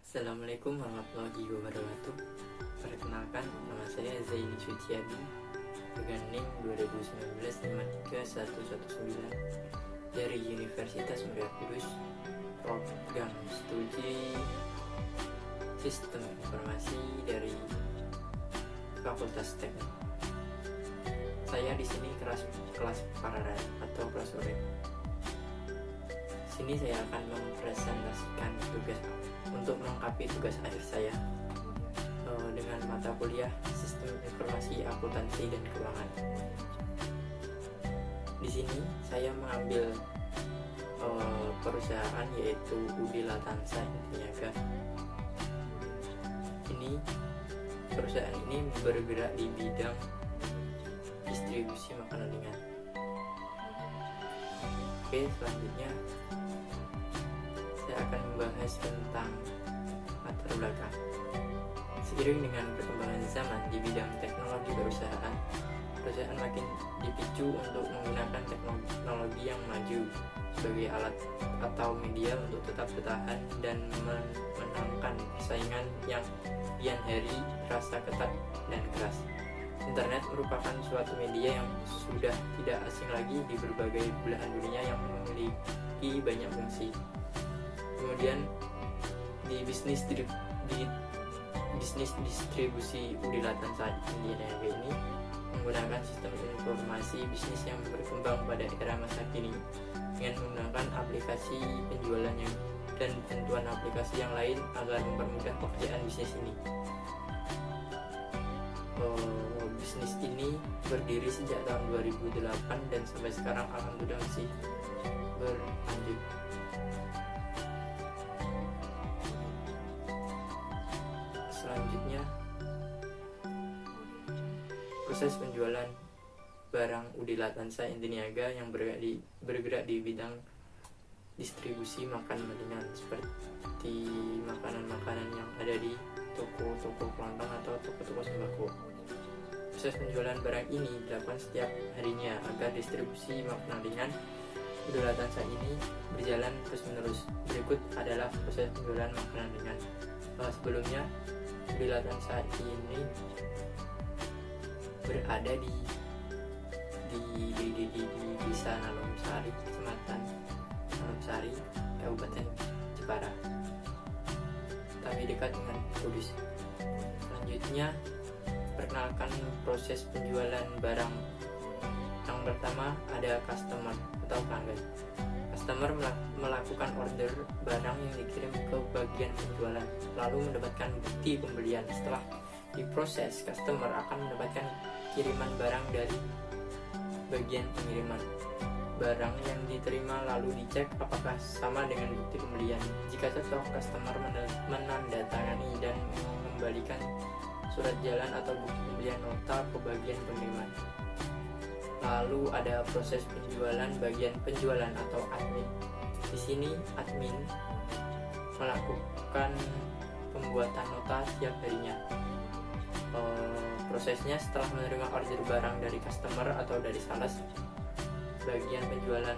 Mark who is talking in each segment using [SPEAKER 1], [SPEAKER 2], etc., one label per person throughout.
[SPEAKER 1] Assalamualaikum warahmatullahi wabarakatuh. Perkenalkan, nama saya Zaini Suciadi dengan NIM 2019-53119 dari Universitas Muria Kudus, program studi Sistem Informasi dari Fakultas Teknik. Saya di sini kelas paralel atau kelas sore. Sini saya akan mempresentasikan tugas untuk melengkapi tugas akhir saya dengan mata kuliah Sistem Informasi Akuntansi dan Keuangan. Di sini saya mengambil perusahaan yaitu UD Latansa Intiniaga. Perusahaan ini bergerak di bidang distribusi makanan ringan. Oke, selanjutnya saya akan membahas tentang latar belakang. Seiring dengan perkembangan zaman di bidang teknologi perusahaan makin dipicu untuk menggunakan teknologi yang maju sebagai alat atau media untuk tetap bertahan dan memenangkan persaingan yang kian hari terasa ketat dan keras. Internet merupakan suatu media yang sudah tidak asing lagi di berbagai belahan dunia yang memiliki banyak fungsi. Kemudian di bisnis distribusi UD Latansa Intiniaga ini menggunakan sistem informasi bisnis yang berkembang pada era masa kini dengan menggunakan aplikasi penjualan dan bantuan aplikasi yang lain agar mempermudah pekerjaan bisnis ini. Bisnis ini berdiri sejak tahun 2008 dan sampai sekarang alhamdulillah masih berlanjut. Selanjutnya, proses penjualan barang UD Latansa Intiniaga yang bergerak di bidang distribusi makanan ringan seperti makanan-makanan yang ada di toko-toko kelontong atau toko-toko sembako. Proses penjualan barang ini dilakukan setiap harinya agar distribusi makanan ringan UD Latansa ini berjalan terus-menerus. Berikut adalah proses penjualan makanan ringan. Sebelumnya UD Latansa ini berada di Desa Nalomsari, Kecamatan Nalomsari, Kabupaten Jepara, tapi dekat dengan Kudus. Selanjutnya, perkenalkan proses penjualan barang. Yang pertama ada customer atau pelanggan. Customer melakukan order barang yang dikirim ke bagian penjualan, lalu mendapatkan bukti pembelian. Setelah diproses, customer akan mendapatkan kiriman barang dari bagian pengiriman. Barang yang diterima lalu dicek apakah sama dengan bukti pembelian. Jika cocok, customer menandatangani dan mengembalikan surat jalan atau bukti pembelian nota ke bagian pengiriman. Lalu ada proses penjualan, bagian penjualan atau admin. Di sini admin melakukan pembuatan nota setiap harinya. Prosesnya setelah menerima order barang dari customer atau dari sales, bagian penjualan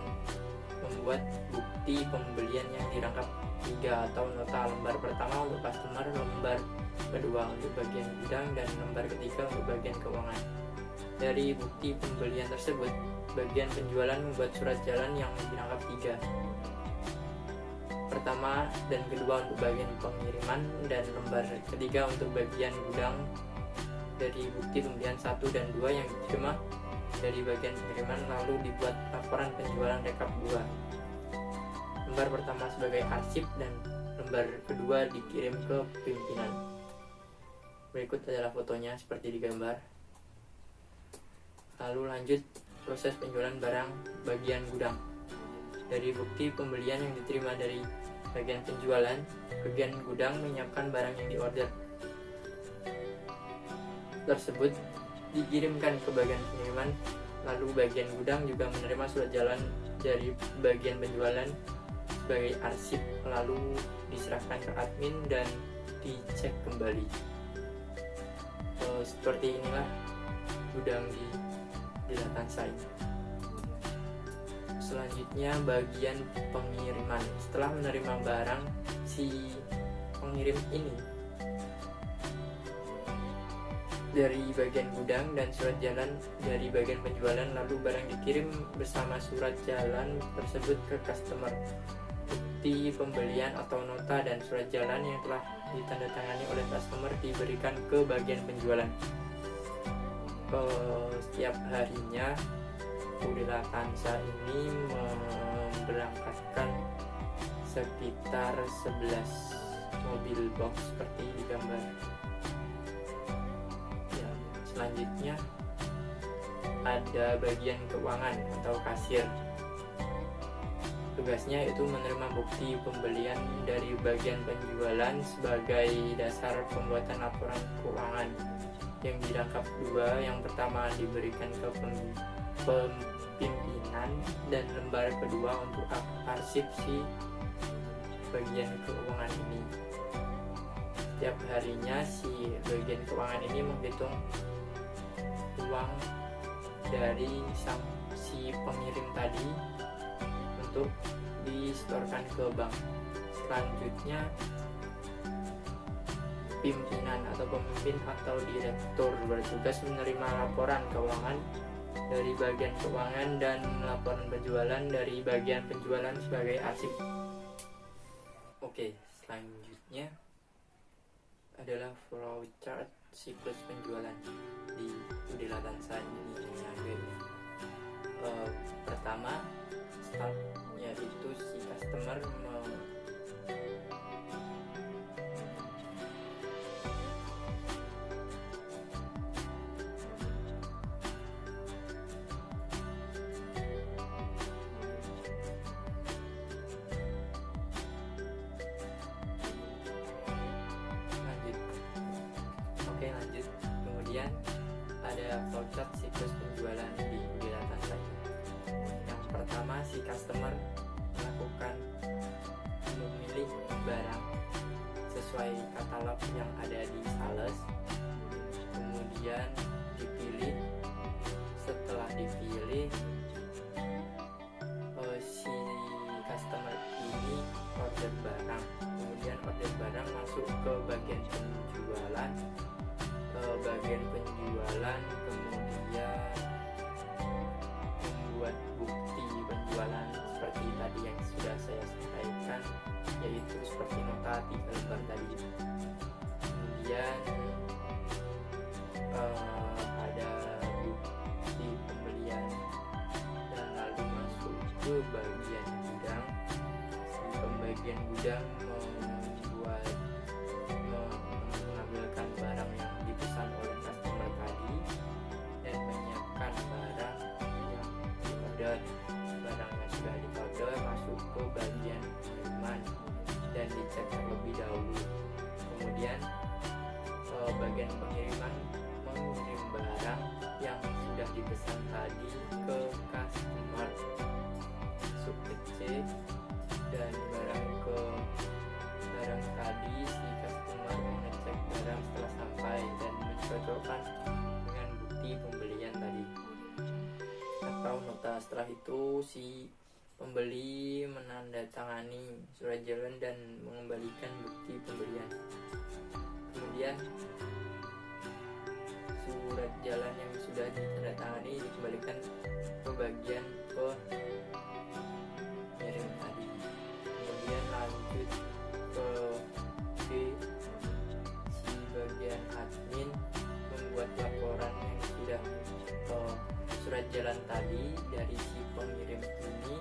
[SPEAKER 1] membuat bukti pembelian yang dirangkap 3 atau nota. Lembar pertama untuk customer, lembar kedua untuk bagian gudang, dan lembar ketiga untuk bagian keuangan. Dari bukti pembelian tersebut, bagian penjualan membuat surat jalan yang dirangkap 3. Pertama dan kedua untuk bagian pengiriman, dan lembar ketiga untuk bagian gudang. Dari bukti pembelian 1 dan 2 yang diterima dari bagian pengiriman, lalu dibuat laporan penjualan rekap 2. Lembar pertama sebagai arsip dan lembar kedua dikirim ke pimpinan. Berikut adalah fotonya seperti di gambar. Lalu lanjut proses penjualan barang bagian gudang. Dari bukti pembelian yang diterima dari bagian penjualan, bagian gudang menyiapkan barang yang diorder tersebut dikirimkan ke bagian pengiriman. Lalu bagian gudang juga menerima surat jalan dari bagian penjualan sebagai arsip, lalu diserahkan ke admin dan dicek kembali. Seperti inilah gudang di Latansa ini. Selanjutnya bagian pengiriman. Setelah menerima barang, si pengirim ini dari bagian gudang dan surat jalan dari bagian penjualan, lalu barang dikirim bersama surat jalan tersebut ke customer. Bukti pembelian atau nota dan surat jalan yang telah ditandatangani oleh customer diberikan ke bagian penjualan. Setiap harinya Ud Latanza ini memberangkatkan sekitar 11 mobil box seperti di gambar. Ya, selanjutnya ada bagian keuangan atau kasir. Tugasnya itu menerima bukti pembelian dari bagian penjualan sebagai dasar pembuatan laporan keuangan yang dirangkap dua. Yang pertama diberikan ke pimpinan dan lembar kedua untuk arsip si bagian keuangan ini. Setiap harinya si bagian keuangan ini menghitung uang dari si pengirim tadi untuk disetorkan ke bank. Selanjutnya pimpinan atau pemimpin atau direktur bertugas menerima laporan keuangan dari bagian keuangan dan laporan penjualan dari bagian penjualan sebagai arsip. Oke, selanjutnya adalah flowchart siklus penjualan di Ud Latanza ini yang pertama start, yaitu si customer lanjut. Kemudian ada flowchart siklus penjualan di Ud Latanza. Yang pertama, si customer melakukan memilih barang sesuai katalog yang ada di sales. Kemudian dipilih. Setelah dipilih, si customer ini order barang. Kemudian order barang masuk ke bagian penjualan. Kemudian membuat bukti penjualan seperti tadi yang sudah saya sampaikan, yaitu seperti nota 3 lembar tadi. Kemudian ada bukti pembelian dan lalu masuk ke bagian gudang. Si pembagian gudang mengambilkan barang yang dipesan oleh customer tadi dan menyiapkan barang yang diorder. Barang yang sudah diorder masuk ke bagian pengiriman dan dicek terlebih dahulu. Kemudian bagian pengiriman mengirim barang yang sudah dipesan tadi ke customer, masuk ke C, dan barang tadi si customer mengecek barang setelah sampai dan mencocokkan dengan bukti pembelian tadi atau nota. Setelah itu si pembeli menandatangani surat jalan dan mengembalikan bukti pembelian. Kemudian surat jalan yang sudah ditandatangani dikembalikan ke bagian pengirim tadi. Kemudian lanjut ke D, si bagian admin membuat laporan yang sudah surat jalan tadi dari si pengirim ini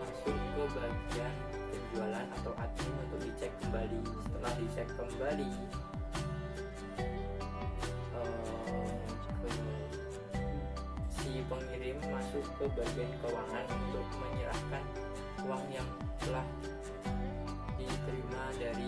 [SPEAKER 1] masuk ke bagian penjualan atau admin untuk dicek kembali. Setelah dicek kembali, si pengirim masuk ke bagian keuangan untuk menyerahkan uang yang telah diterima dari